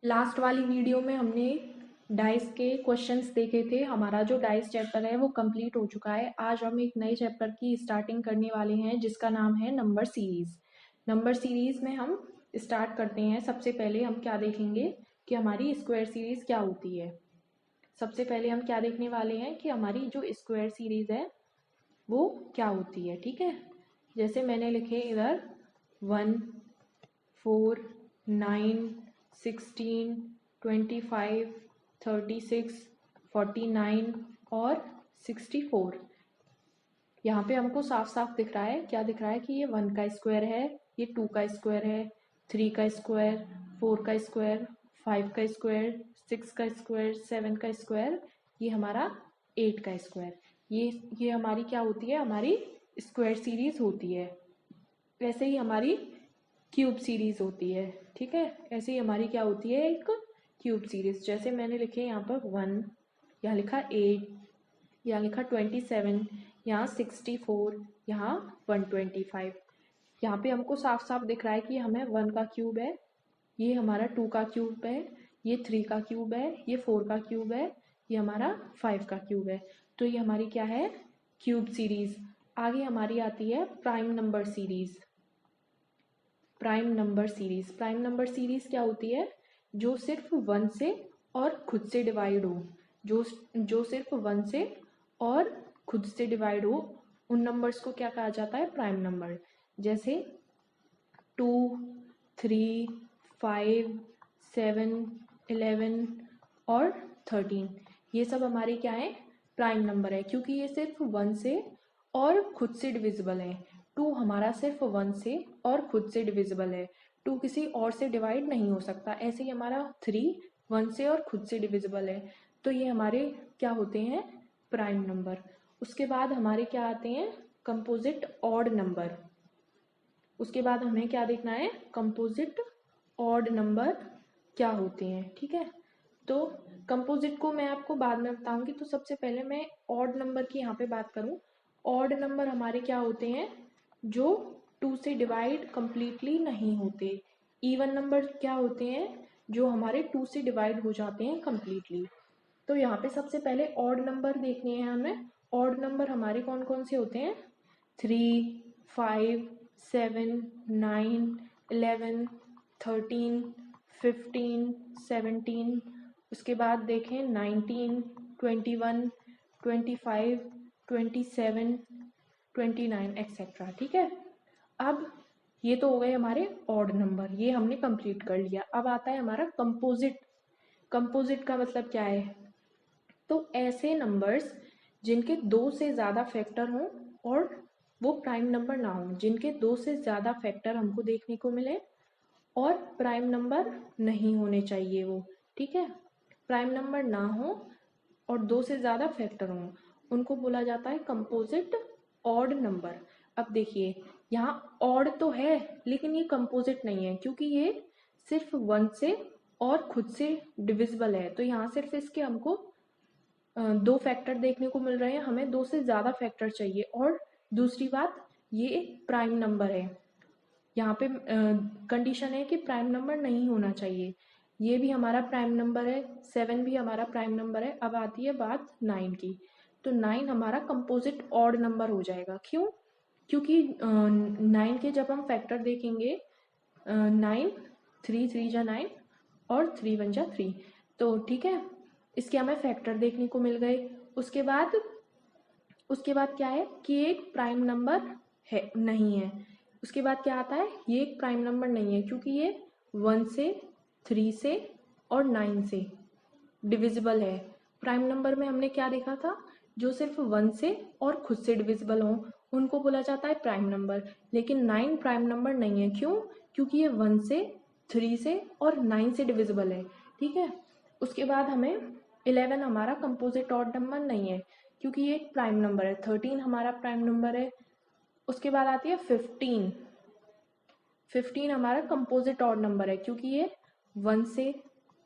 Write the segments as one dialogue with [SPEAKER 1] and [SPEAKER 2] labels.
[SPEAKER 1] Last वाली video में हमने डाइस के क्वेश्चंस देखे थे। हमारा जो डाइस चैप्टर है वो कंप्लीट हो चुका है। आज हम एक नए चैप्टर की स्टार्टिंग करने वाले हैं जिसका नाम है नंबर सीरीज। नंबर सीरीज में हम स्टार्ट करते हैं। सबसे पहले हम क्या देखेंगे कि हमारी स्क्वायर सीरीज क्या होती है। सबसे पहले हम क्या देखने वाले हैं कि हमारी जो स्क्वायर सीरीज है वो क्या होती है। ठीक है, जैसे मैंने लिखे इधर 1, 4, 9, 16, 25, 36, 49 और 64। यहाँ पे हमको साफ साफ दिख रहा है, क्या दिख रहा है कि ये 1 का स्क्वायर है, ये 2 का स्क्वायर है, 3 का स्क्वायर, 4 का स्क्वायर, 5 का स्क्वायर, 6 का स्क्वायर, 7 का स्क्वायर, ये हमारा 8 का स्क्वायर। ये हमारी क्या होती है, हमारी स्क्वायर सीरीज होती है। वैसे ही हमारी क्यूब सीरीज होती है। ठीक है, ऐसे ही हमारी क्या होती है, एक क्यूब सीरीज। जैसे मैंने लिखे यहाँ पर 1, यहाँ लिखा 8, यहाँ लिखा 27, यहाँ 64, यहाँ 125। यहाँ पे हमको साफ साफ दिख रहा है कि हमें 1 का क्यूब है, ये हमारा 2 का क्यूब है, ये 3 का क्यूब है, ये 4 का क्यूब है, ये हमारा 5 का क्यूब है। तो ये हमारी क्या है, क्यूब सीरीज। आगे हमारी आती है prime number series. Prime number series, prime number series क्या होती है, जो सिर्फ 1 से और खुद से डिवाइड हो। जो सिर्फ 1 से और खुद से डिवाइड हो, उन नंबर्स को क्या कहा जाता है, प्राइम नंबर। जैसे 2, 3, 5, 7, 11 और 13, ये सब हमारे क्या है, प्राइम नंबर है, क्योंकि ये सिर्फ 1 से और खुद से डिविजिबल है। 2 हमारा सिर्फ 1 से और खुद से डिविजिबल है, 2 किसी और से डिवाइड नहीं हो सकता। ऐसे ही हमारा 3 1 से और खुद से डिविजिबल है। तो ये हमारे क्या होते हैं, प्राइम नंबर। उसके बाद हमारे क्या आते हैं, कंपोजिट ऑड नंबर। उसके बाद हमें क्या देखना है, कंपोजिट ऑड नंबर क्या होते हैं। ठीक है, तो कंपोजिट को मैं आपको बाद में बताऊंगी। तो सबसे पहले मैं ऑड नंबर की यहाँ पे बात करूँ। ऑड नंबर हमारे क्या होते हैं, जो 2 से डिवाइड कंप्लीटली नहीं होते। इवन नंबर क्या होते हैं, जो हमारे 2 से डिवाइड हो जाते हैं कंप्लीटली। तो यहाँ पे सबसे पहले ऑड नंबर देखने हैं हमें। ऑड नंबर हमारे कौन कौन से होते हैं, 3, 5, 7, 9, 11, 13, 15, 17। उसके बाद देखें 19, 21, 25, 27, 29 एक्सेट्रा। ठीक है, अब ये तो हो गए हमारे ऑड नंबर, ये हमने कंप्लीट कर लिया। अब आता है हमारा कंपोजिट। कंपोजिट का मतलब क्या है, तो ऐसे नंबर्स जिनके 2 से ज़्यादा फैक्टर हों और वो प्राइम नंबर ना हो। जिनके 2 से ज़्यादा फैक्टर हमको देखने को मिले और प्राइम नंबर नहीं होने चाहिए वो। ठीक है, प्राइम नंबर ना हो और 2 से ज़्यादा फैक्टर हों, उनको बोला जाता है कंपोजिट ऑड नंबर। अब देखिए, यहाँ ऑड तो है लेकिन ये कंपोजिट नहीं है, क्योंकि ये सिर्फ 1 से और खुद से डिविजिबल है। तो यहाँ सिर्फ इसके हमको 2 फैक्टर देखने को मिल रहे हैं, हमें 2 से ज़्यादा फैक्टर चाहिए। और दूसरी बात, ये एक प्राइम नंबर है। यहाँ पे कंडीशन है कि प्राइम नंबर नहीं होना चाहिए। ये भी हमारा प्राइम नंबर है, 7 भी हमारा प्राइम नंबर है। अब आती है बात 9 की। तो 9 हमारा कंपोजिट ऑड नंबर हो जाएगा। क्यों, क्योंकि 9 के जब हम फैक्टर देखेंगे, 9, 3 3 जा 9 और 3 1 जा 3। तो ठीक है, इसके हमें फैक्टर देखने को मिल गए। उसके बाद क्या है कि ये एक प्राइम नंबर है नहीं है। उसके बाद क्या आता है, ये एक प्राइम नंबर नहीं है क्योंकि ये 1 से, 3 से और 9 से डिविजिबल है। प्राइम नंबर में हमने क्या देखा था, जो सिर्फ 1 से और खुद से डिविजिबल हो उनको बोला जाता है प्राइम नंबर। लेकिन 9 प्राइम नंबर नहीं है। क्यों, क्योंकि ये 1 से, 3 से और 9 से डिविजिबल है। ठीक है, उसके बाद हमें 11 हमारा कंपोजिट ऑड नंबर नहीं है क्योंकि ये एक प्राइम नंबर है। 13 हमारा प्राइम नंबर है। उसके बाद आती है 15। 15 हमारा कंपोजिट ऑड नंबर है क्योंकि ये 1 से,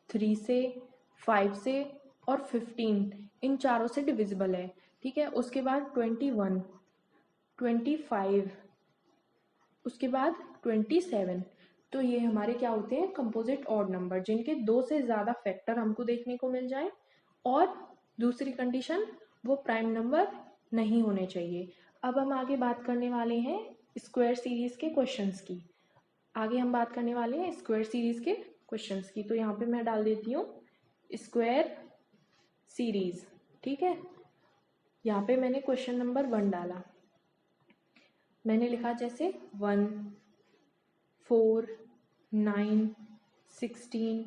[SPEAKER 1] 3 से, 5 से और 15 इन चारों से डिविजिबल है। ठीक है, उसके बाद 21, 25, उसके बाद 27, तो ये हमारे क्या होते हैं, कंपोजिट ऑड नंबर, जिनके 2 से ज़्यादा फैक्टर हमको देखने को मिल जाए, और दूसरी कंडीशन वो प्राइम नंबर नहीं होने चाहिए। अब हम आगे बात करने वाले हैं स्क्वायर सीरीज के क्वेश्चंस की। आगे हम बात करने वाले हैं स्क्वायर सीरीज के क्वेश्चंस की। तो यहाँ पे मैं डाल देती हूँ स्क्वायर सीरीज, ठीक है। यहाँ पे मैंने क्वेश्चन नंबर 1 डाला, मैंने लिखा जैसे 1, 4, 9, 16,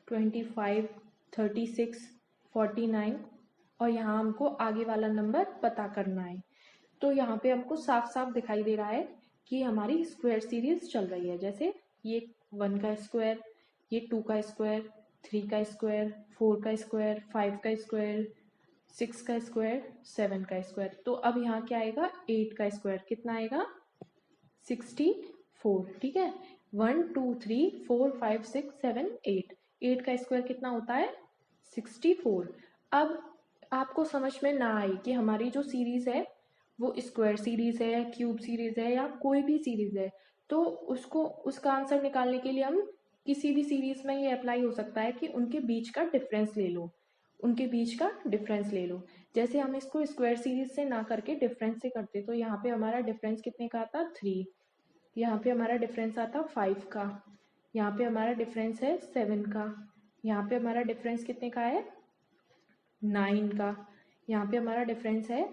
[SPEAKER 1] 25, 36, 49, और यहाँ हमको आगे वाला नंबर पता करना है। तो यहाँ पे हमको साफ साफ दिखाई दे रहा है कि हमारी स्क्वायर सीरीज चल रही है। जैसे ये 1 का स्क्वायर, ये 2 का स्क्वायर, 3 का स्क्वायर, 4 का स्क्वायर, 5 का स्क्वायर, 6 का स्क्वायर, 7 का स्क्वायर। तो अब यहाँ क्या आएगा, 8 का स्क्वायर, कितना आएगा 64, ठीक है। 1 2 3 4 5 6 7 8, 8 का स्क्वायर कितना होता है 64। अब आपको समझ में ना आए कि हमारी जो सीरीज है वो स्क्वायर सीरीज है, क्यूब सीरीज है, या कोई भी सीरीज है, तो उसका आंसर निकालने के लिए हम किसी भी सीरीज में ये अप्लाई हो सकता है कि उनके बीच का डिफरेंस ले लो, उनके बीच का डिफरेंस ले लो। जैसे हम इसको स्क्वायर सीरीज से ना करके डिफरेंस से करते, तो यहाँ पे हमारा डिफरेंस कितने का आता 3, यहाँ पे हमारा डिफरेंस आता 5 का, यहाँ पे हमारा डिफरेंस है 7 का, यहाँ पे हमारा डिफरेंस कितने का है 9 का, यहाँ पे हमारा डिफरेंस है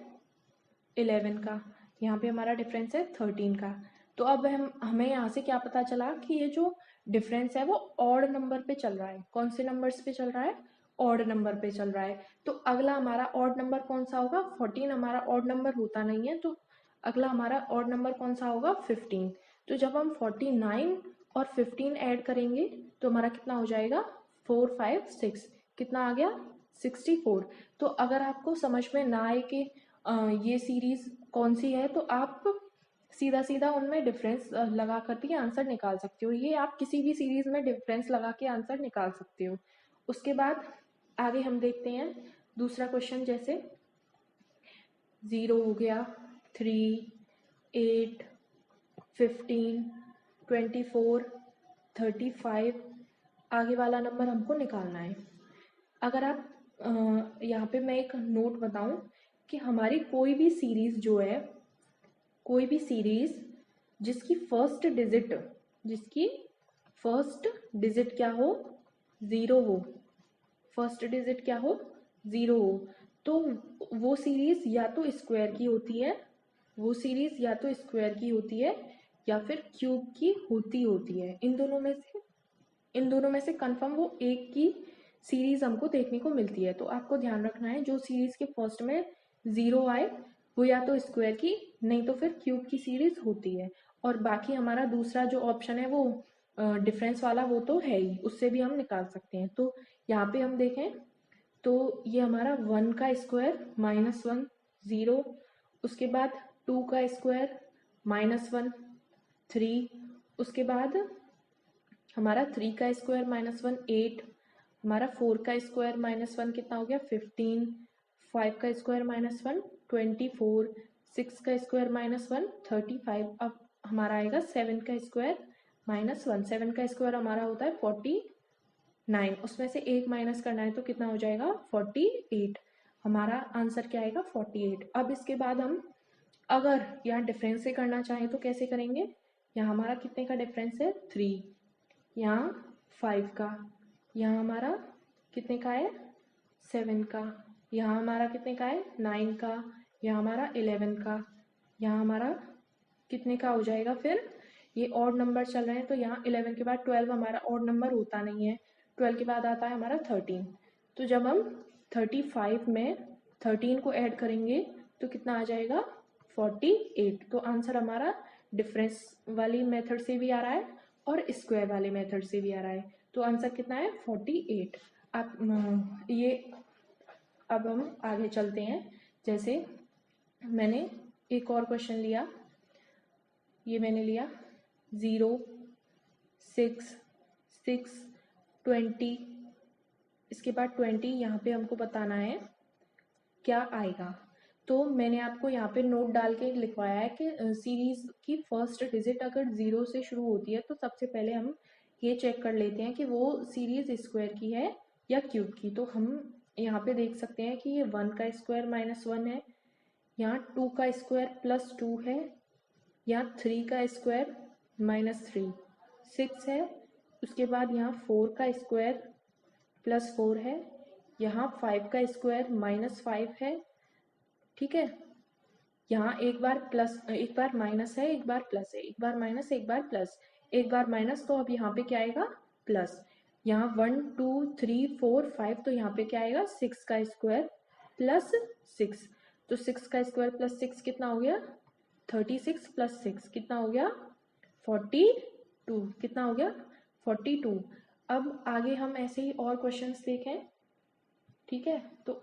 [SPEAKER 1] 11 का, यहाँ पे हमारा डिफरेंस है 13 का। तो अब हमें यहाँ से क्या पता चला कि ये जो डिफरेंस है वो ऑड नंबर पे चल रहा है। कौन से नंबर्स पे चल रहा है, ऑड नंबर पे चल रहा है। तो अगला हमारा ऑड नंबर कौन सा होगा, 14 हमारा ऑड नंबर होता नहीं है, तो अगला हमारा ऑड नंबर कौन सा होगा 15। तो जब हम 49 और 15 ऐड करेंगे तो हमारा कितना हो जाएगा 4 5 6, कितना आ गया 64। तो अगर आपको समझ में ना आए कि ये सीरीज कौन सी है, तो आप सीधा सीधा उनमें डिफरेंस लगा कर भी आंसर निकाल सकते हो। ये आप किसी भी सीरीज में डिफरेंस लगा के आंसर निकाल सकते हो। उसके बाद आगे हम देखते हैं दूसरा क्वेश्चन, जैसे 0 हो गया, 3, 8, 15, 24, 35, आगे वाला नंबर हमको निकालना है। अगर आप यहाँ पे मैं एक नोट बताऊं कि हमारी कोई भी सीरीज जो है, कोई भी सीरीज जिसकी फर्स्ट डिजिट क्या हो 0 हो, फर्स्ट डिजिट क्या हो 0 हो, तो वो सीरीज या तो स्क्वायर की होती है, वो सीरीज या तो स्क्वायर की होती है या फिर क्यूब की होती है। इन दोनों में से कंफर्म वो एक की सीरीज हमको देखने को मिलती है। तो आपको ध्यान रखना है जो सीरीज के फर्स्ट में 0 आए वो या तो स्क्वायर की, नहीं तो फिर क्यूब की सीरीज होती है। और बाकी हमारा दूसरा जो ऑप्शन है वो डिफरेंस वाला, वो तो है ही, उससे भी हम निकाल सकते हैं। तो यहाँ पे हम देखें तो ये हमारा 1 का स्क्वायर -1 0, उसके बाद 2 का स्क्वायर -1 3, उसके बाद हमारा 3 का स्क्वायर -1 8, हमारा 4 का स्क्वायर -1 कितना हो गया 15, 5 का स्क्वायर -1 24, 6 का स्क्वायर -1 35। अब हमारा आएगा 7 का स्क्वायर -1, 7 का स्क्वायर हमारा होता है 49, उसमें से एक माइनस करना है तो कितना हो जाएगा 48। हमारा आंसर क्या आएगा 48। अब इसके बाद हम अगर यहाँ डिफरेंस से करना चाहें तो कैसे करेंगे, यहाँ हमारा कितने का डिफरेंस है 3, यहाँ 5 का, यहाँ हमारा कितने का है 7 का, यहाँ हमारा कितने का है 9 का, यहाँ हमारा 11 का, यहाँ हमारा कितने का हो जाएगा, फिर ये ऑड नंबर चल रहे हैं तो यहाँ 11 के बाद 12 हमारा ऑड नंबर होता नहीं है, 12 के बाद आता है हमारा 13। तो जब हम 35 में 13 को ऐड करेंगे तो कितना आ जाएगा 48। तो आंसर हमारा डिफरेंस वाली मेथड से भी आ रहा है और स्क्वायर वाले मेथड से भी आ रहा है। तो आंसर कितना है 48। आप ये अब हम आगे चलते हैं। जैसे मैंने एक और क्वेश्चन लिया, ये मैंने लिया 0, 6, 6, 20, इसके बाद 20, यहाँ पे हमको बताना है क्या आएगा। तो मैंने आपको यहाँ पे नोट डाल के लिखवाया है कि सीरीज की फर्स्ट डिजिट अगर 0 से शुरू होती है तो सबसे पहले हम ये चेक कर लेते हैं कि वो सीरीज स्क्वायर की है या क्यूब की। तो हम यहाँ पे देख सकते हैं कि ये 1 का स्क्वायर -1 है, यहाँ 2 का स्क्वायर +2 है, यहाँ 3 का स्क्वायर -3 6 है, उसके बाद यहाँ 4 का स्क्वायर +4 है, यहाँ 5 का स्क्वायर -5 है, ठीक है। यहाँ एक बार माइनस है, एक बार प्लस है, एक बार माइनस, एक बार प्लस, एक बार माइनस, तो अब यहाँ पे क्या आएगा प्लस। यहाँ 1 2 3 4 5, तो यहाँ पे क्या आएगा 6 का स्क्वायर +6, तो 6 का स्क्वायर +6 कितना हो गया 36 + 6 कितना हो गया 42, कितना हो गया 42। अब आगे हम ऐसे ही और क्वेश्चंस देखें, ठीक है। तो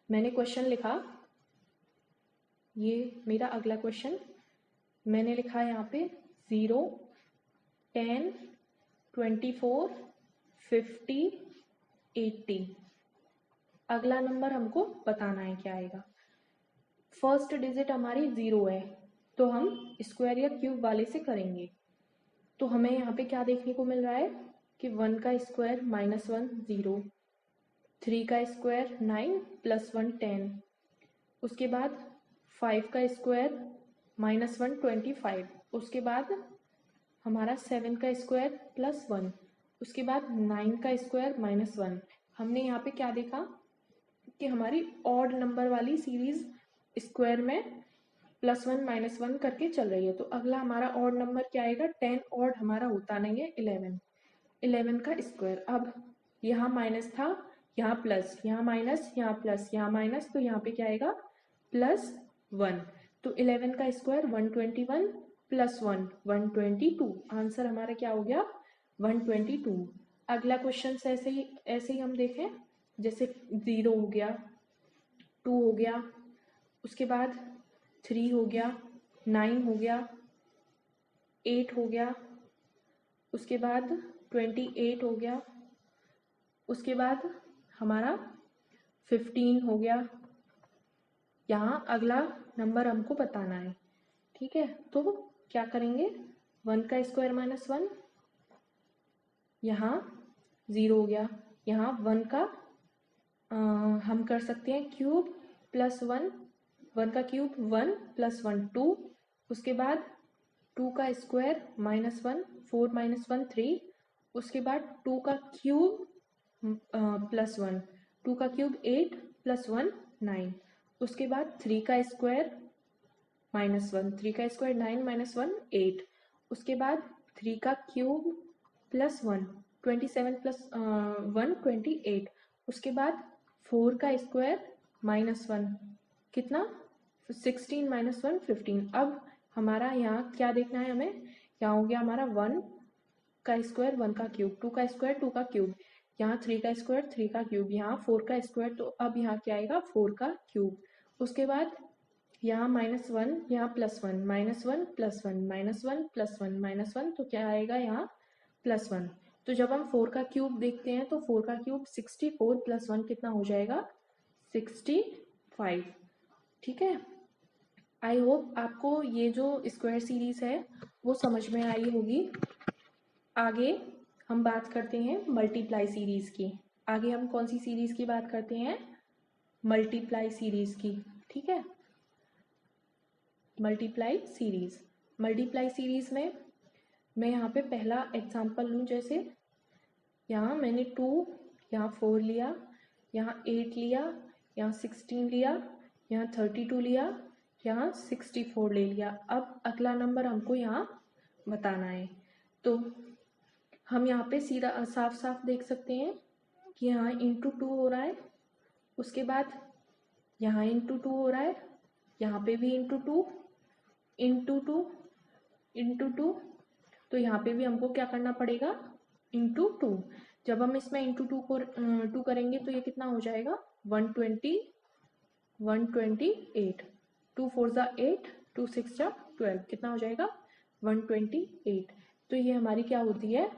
[SPEAKER 1] मैंने क्वेश्चन लिखा, ये मेरा अगला क्वेश्चन मैंने लिखा यहाँ पे 0 10 24 50 80। अगला नंबर हमको बताना है क्या आएगा। फर्स्ट डिजिट हमारी 0 है, तो हम स्क्वायर या क्यूब वाले से करेंगे। तो हमें यहाँ पे क्या देखने को मिल रहा है कि 1 का स्क्वायर -1 0, 3 का स्क्वायर 9 +1 10, उसके बाद 5 का स्क्वायर -1 25, उसके बाद हमारा 7 का स्क्वायर +1, उसके बाद 9 का स्क्वायर -1। हमने यहाँ पे क्या देखा कि हमारी ऑड नंबर वाली सीरीज स्क्वायर में +1 -1 करके चल रही है। तो अगला हमारा ऑड नंबर क्या आएगा, 10 ऑड हमारा होता नहीं है 11 का स्क्वायर। अब यहाँ माइनस था, यहाँ प्लस, यहाँ माइनस, यहाँ प्लस, यहाँ माइनस, तो यहाँ पे क्या आएगा +1। तो 11 का स्क्वायर 121 +1 122। आंसर हमारा क्या हो गया 122। अगला क्वेश्चन ऐसे ही हम देखें, जैसे 0 हो गया, 2 हो गया, उसके बाद 3 हो गया, 9 हो गया, 8 हो गया, उसके बाद 28 हो गया, उसके बाद हमारा 15 हो गया। यहाँ अगला नंबर हमको बताना है, ठीक है। तो क्या करेंगे, 1 का स्क्वायर -1, यहाँ 0 हो गया, यहाँ 1 का हम कर सकते हैं क्यूब +1, 1 का क्यूब 1 +1 2, उसके बाद 2 का स्क्वायर -1 4 -1 3, उसके बाद 2 का क्यूब +1, 2 का क्यूब 8 +1 9, उसके बाद 3 का स्क्वायर -1, 3 का स्क्वायर 9 -1 8, उसके बाद 3 का क्यूब +1 27 + 1 28, उसके बाद 4 का स्क्वायर -1 कितना 16 -1 15। अब हमारा यहाँ क्या देखना है हमें, क्या हो गया हमारा 1 का स्क्वायर 1 का क्यूब, 2 का स्क्वायर 2 का क्यूब, यहाँ 3 का स्क्वायर 3 का क्यूब, यहाँ 4 का स्क्वायर, तो अब यहाँ क्या आएगा 4 का क्यूब। उसके बाद यहाँ -1, यहाँ +1 -1 +1 -1 +1 -1, तो क्या आएगा यहाँ +1। तो जब हम 4 का क्यूब देखते हैं तो 4 का क्यूब 64 + 1 कितना हो जाएगा 65, ठीक है। आई होप आपको ये जो स्क्वायर सीरीज है वो समझ में आई होगी। आगे हम बात करते हैं मल्टीप्लाई सीरीज की। आगे हम कौन सी सीरीज की बात करते हैं, मल्टीप्लाई सीरीज की, ठीक है। मल्टीप्लाई सीरीज में मैं यहाँ पे पहला एग्जांपल लूँ, जैसे यहाँ मैंने 2, यहाँ 4 लिया, यहाँ 8 लिया, यहाँ 16 लिया, यहाँ 32 लिया, यहाँ 64 ले लिया। अब अगला नंबर हमको यहाँ बताना है। तो हम यहाँ पे सीधा साफ साफ देख सकते हैं कि यहाँ × 2 हो रहा है, उसके बाद यहाँ × 2 हो रहा है, यहाँ पे भी × 2 × 2, तो यहाँ पे भी हमको क्या करना पड़ेगा × 2। जब हम इसमें × 2 को 2 करेंगे तो ये कितना हो जाएगा 128, 2 4 ज़ा 8, 2 6 ज़ा 12, कितना हो जाएगा 128। तो ये हमारी क्या होती है,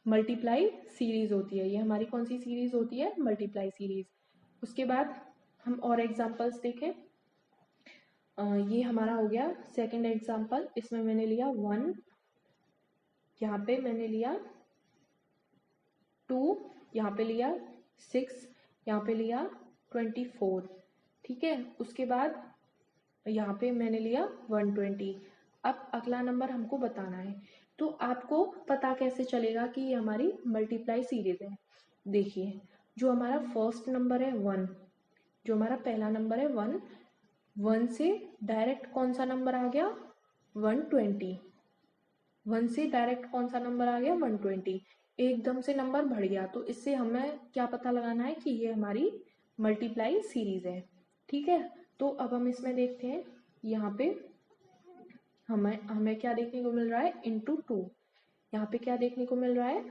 [SPEAKER 1] मल्टीप्लाई सीरीज होती है। ये हमारी कौन सी सीरीज होती है, मल्टीप्लाई सीरीज। उसके बाद हम और एग्जांपल्स देखें। ये हमारा हो गया सेकंड एग्जांपल। इसमें मैंने लिया 1, यहाँ पे मैंने लिया 2, यहाँ पे लिया 6, यहाँ पे लिया 24, ठीक है। उसके बाद यहाँ पे मैंने लिया 120। अब अगला नंबर हमको बताना है, तो आपको पता कैसे चलेगा कि ये हमारी मल्टीप्लाई सीरीज है। देखिए, जो हमारा फर्स्ट नंबर है 1, जो हमारा पहला नंबर है 1, 1 से डायरेक्ट कौन सा नंबर आ गया 120। 1 से डायरेक्ट कौन सा नंबर आ गया 120। एकदम से नंबर बढ़ गया, तो इससे हमें क्या पता लगाना है कि ये हमारी मल्टीप्लाई सीरीज है, ठीक है। तो अब हम इसमें देखते हैं, यहाँ पे हमें क्या देखने को मिल रहा है इंटू 2। यहाँ पे क्या देखने को मिल रहा है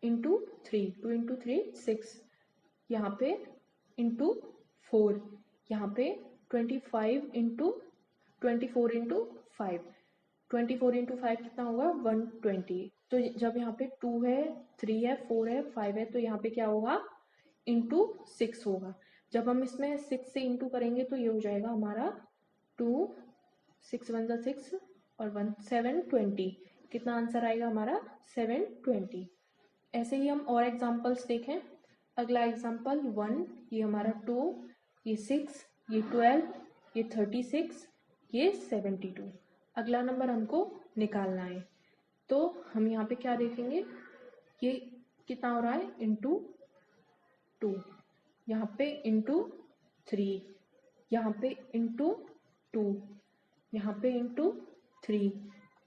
[SPEAKER 1] इंटू 3, 2 इंटू 3 6, यहाँ पे इंटू 4, यहाँ पे 25 इंटू 24 इंटू 5, 24 इंटू 5 कितना होगा 120। तो जब यहाँ पे 2 है, 3 है, 4 है, 5 है, तो यहाँ पे क्या होगा इंटू 6 होगा। जब हम इसमें 6 से इंटू करेंगे तो ये हो जाएगा हमारा 2, 6 1 जा 6 और 1 720। कितना आंसर आएगा हमारा 720। ऐसे ही हम और एग्जांपल्स देखें। अगला एग्जांपल 1, ये हमारा 2, ये 6, ये 12, ये 36, ये 72। अगला नंबर हमको निकालना है, तो हम यहाँ पे क्या देखेंगे, ये कितना हो रहा है इंटू 2, यहाँ पे इंटू 3, यहाँ पे इंटू 2, यहाँ पे इंटू 3,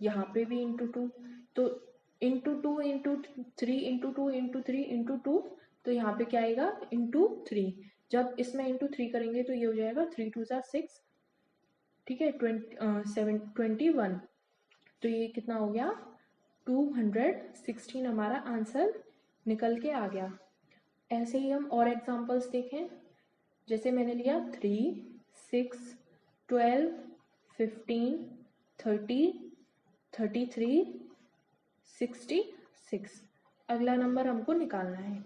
[SPEAKER 1] यहाँ पे भी इंटू 2। तो into 2 into 3 into 2 into 3 into 2, तो यहाँ पे क्या आएगा इंटू 3। जब इसमें इंटू 3 करेंगे तो ये हो जाएगा 3 2 जा 6, ठीक है, 21। तो ये कितना हो गया 216 हमारा आंसर निकल के आ गया। ऐसे ही हम और एग्जांपल्स देखें। जैसे मैंने लिया 3, 6, 12, 15, 30, 33, 66। अगला नंबर हमको निकालना है,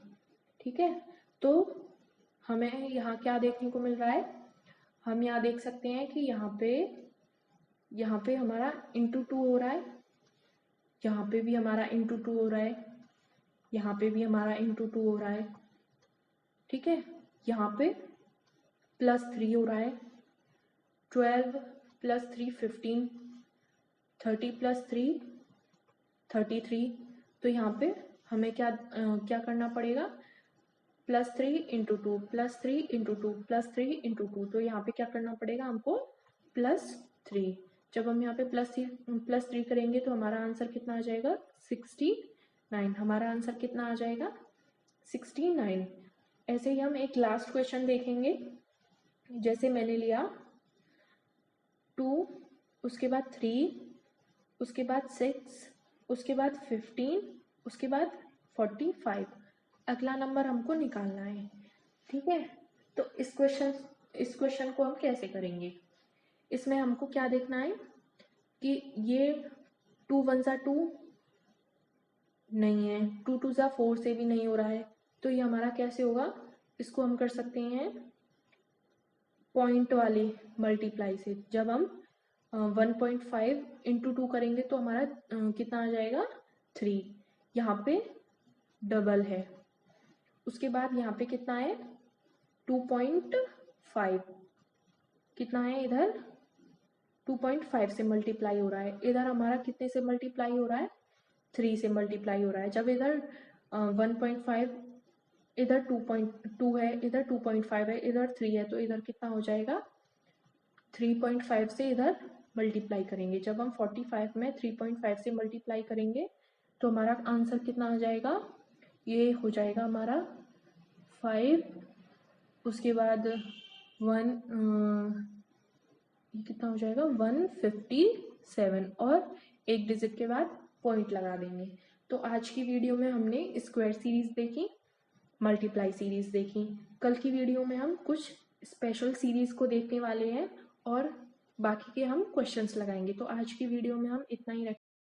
[SPEAKER 1] ठीक है। तो हमें यहाँ क्या देखने को मिल रहा है, हम यहाँ देख सकते हैं कि यहाँ पे हमारा इंटू 2 हो रहा है, यहाँ पे भी हमारा इंटू 2 हो रहा है, यहाँ पे भी हमारा इंटू 2 हो रहा है, ठीक है। यहाँ पे +3 हो रहा है, 12 + 3 15, 30 + 3 33। तो यहाँ पे हमें क्या करना पड़ेगा, +3 इंटू 2 +3 इंटू 2 +3 इंटू 2। तो यहाँ पे क्या करना पड़ेगा हमको +3। जब हम यहाँ पे +3 करेंगे तो हमारा आंसर कितना आ जाएगा 69। हमारा आंसर कितना आ जाएगा 69। ऐसे ही हम एक लास्ट क्वेश्चन देखेंगे। जैसे मैंने लिया 2, उसके बाद 3, उसके बाद 6, उसके बाद 15, उसके बाद 45। अगला नंबर हमको निकालना है, ठीक है। तो इस क्वेश्चन को हम कैसे करेंगे, इसमें हमको क्या देखना है कि ये 2 1 जा 2 नहीं है, 2 2 जा 4 से भी नहीं हो रहा है, तो ये हमारा कैसे होगा, इसको हम कर सकते हैं पॉइंट वाली मल्टीप्लाई से। जब हम 1.5 इंटू 2 करेंगे तो हमारा कितना आ जाएगा 3, यहाँ पे डबल है। उसके बाद यहाँ पे कितना है 2.5, कितना है इधर 2.5 से मल्टीप्लाई हो रहा है, इधर हमारा कितने से मल्टीप्लाई हो रहा है 3 से मल्टीप्लाई हो रहा है। जब इधर 1.5, इधर 2.2 है, इधर 2.5 है, इधर 3 है, तो इधर कितना हो जाएगा 3.5 से इधर मल्टीप्लाई करेंगे। जब हम 45 में 3.5 से मल्टीप्लाई करेंगे तो हमारा आंसर कितना आ जाएगा, ये हो जाएगा हमारा 5, उसके बाद 1, कितना हो जाएगा 157, और एक डिजिट के बाद पॉइंट लगा देंगे। तो आज की वीडियो में हमने स्क्वायर सीरीज देखी, मल्टीप्लाई सीरीज देखी। कल की वीडियो में हम कुछ स्पेशल सीरीज को देखने वाले हैं और बाकी के हम क्वेश्चंस लगाएंगे। तो आज की वीडियो में हम इतना ही रखें।